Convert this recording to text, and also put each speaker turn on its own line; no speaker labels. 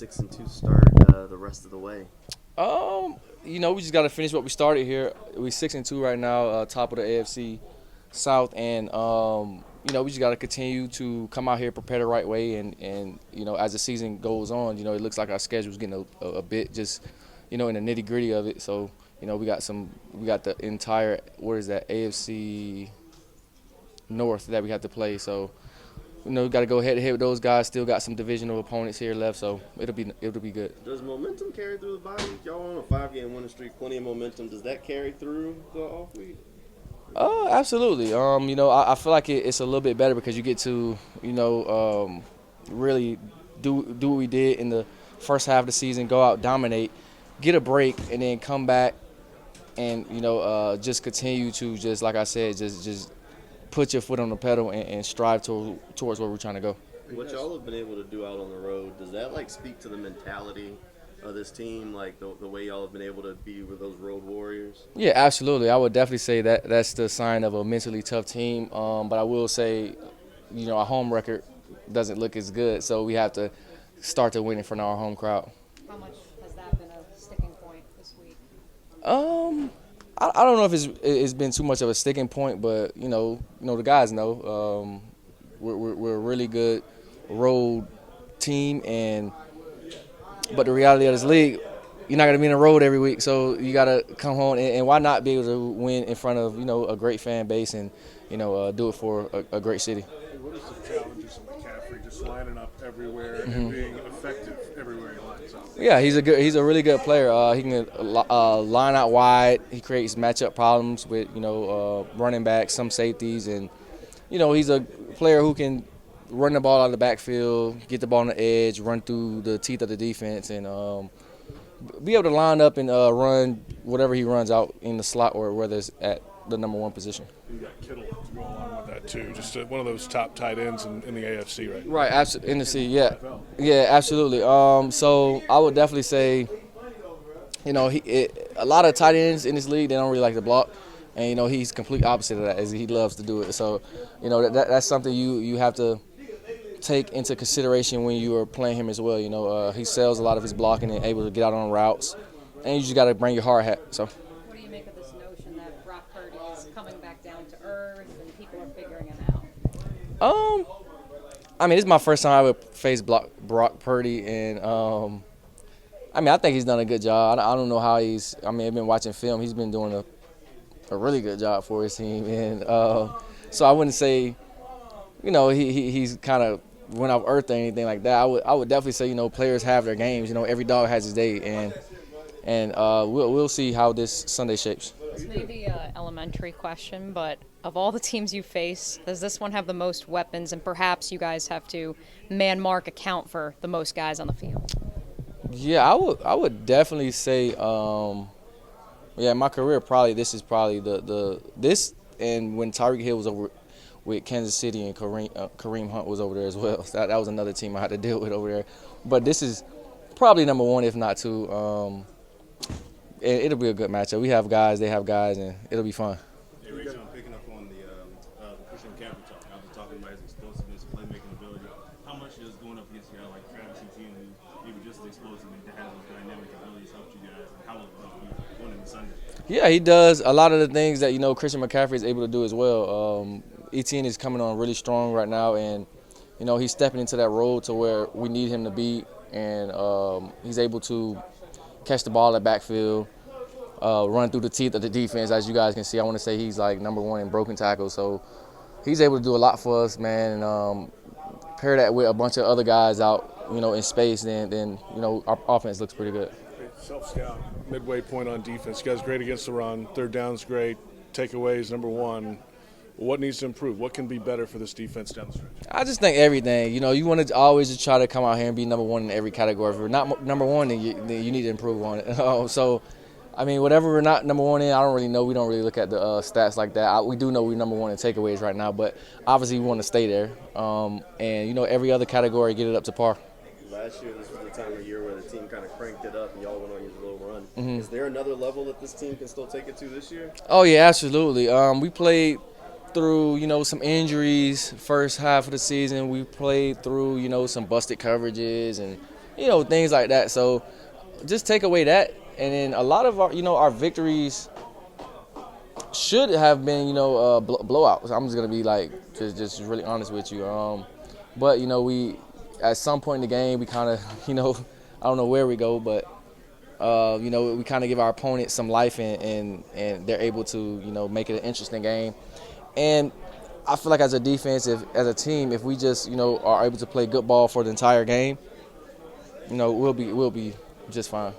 6-2 start the rest of the way?
We just got to finish what we started here. We 6-2 right now, top of the AFC South, and we just got to continue to come out here, prepare the right way, and as the season goes on, it looks like our schedule's getting a bit just, in the nitty gritty of it. So, we got the entire AFC North that we have to play. So, we got to go head to head with those guys. Still got some divisional opponents here left, so it'll be good.
Does momentum carry through the bye week? Y'all on a 5-game winning streak, plenty of momentum. Does that carry through the off week?
Absolutely. I feel like it's a little bit better because you get to, really do what we did in the first half of the season, go out, dominate, get a break, and then come back and, just continue to just, like I said, just put your foot on the pedal and strive towards where we're trying to go.
What y'all have been able to do out on the road, does that, speak to the mentality of this team, the way y'all have been able to be with those road warriors?
Yeah, absolutely. I would definitely say that's the sign of a mentally tough team. But I will say, our home record doesn't look as good, so we have to start to win in front of our home crowd.
How much has that been a sticking point this week?
I don't know if it's been too much of a sticking point, but the guys know we're a really good road team, but the reality of this league, you're not going to be in the road every week, so you got to come home and why not be able to win in front of a great fan base and do it for a great city.
What is the challenges of McCaffrey just lining up everywhere and being effective everywhere he lines up?
Yeah, he's a really good player. He can line out wide. He creates matchup problems with running backs, some safeties, and he's a player who can run the ball out of the backfield, get the ball on the edge, run through the teeth of the defense, and be able to line up and run whatever he runs out in the slot or whether it's at the number one position.
You got Kittle to go along with that too. Just one of those top tight ends in the AFC, right?
Right, absolutely. In the C, yeah, absolutely. So I would definitely say, a lot of tight ends in this league, they don't really like to block, and he's complete opposite of that, as he loves to do it. So that's something you have to take into consideration when you are playing him as well. He sells a lot of his blocking and able to get out on routes, and you just got to bring your hard hat. So.
What do you make of this notion that Brock Purdy is coming back down to earth and people are figuring him out?
It's my first time I would face Brock Purdy, and I think he's done a good job. I don't know how I've been watching film. He's been doing a really good job for his team, and so I wouldn't say, he's kind of went off earth or anything like that. I would definitely say, players have their games. Every dog has his day, and we'll see how this Sunday shapes.
This may be an elementary question, but of all the teams you face, does this one have the most weapons? And perhaps you guys have to man-mark account for the most guys on the field.
Yeah, I would definitely say, in my career, this is probably this, and when Tyreek Hill was over with Kansas City and Kareem Hunt was over there as well. That was another team I had to deal with over there. But this is probably number one, if not two. It'll be a good matchup. We have guys, they have guys, and it'll be fun.
Hey, Rayshawn, picking up on the Christian McCaffrey talk. I was talking about his explosiveness, playmaking ability. How much does going up against a guy like Travis Etienne, who maybe just as explosive and to have those dynamic abilities helped you guys, and how will it help you winning Sunday?
Yeah, he does a lot of the things that Christian McCaffrey is able to do as well. Etienne is coming on really strong right now, and he's stepping into that role to where we need him to be, and he's able to catch the ball at backfield, run through the teeth of the defense. As you guys can see, I want to say he's number one in broken tackles, so he's able to do a lot for us, man. And pair that with a bunch of other guys out, in space, then our offense looks pretty good.
Self-scout, midway point on defense. You guys great against the run. Third down's great. Takeaways, number one. What needs to improve? What can be better for this defense down the stretch?
I just think everything. You want to always just try to come out here and be number one in every category. If we're not number one, then you need to improve on it. So, whatever we're not number one in, I don't really know. We don't really look at the stats like that. We do know we're number one in takeaways right now, but obviously we want to stay there. And, every other category, get it up to par.
Last year, this was the time of year where the team kind of cranked it up and y'all went on your little run.
Mm-hmm.
Is there another level that this team can still take it to this year?
Oh, yeah, absolutely. We played through, some injuries first half of the season. We played through, some busted coverages and, things like that. So just take away that, and then a lot of our victories should have been blowouts. I'm just gonna be like just really honest with you. But we at some point in the game we kind of I don't know where we go, but we kind of give our opponent some life, and they're able to make it an interesting game. And I feel like as a defense, as a team, if we just are able to play good ball for the entire game, we'll be just fine.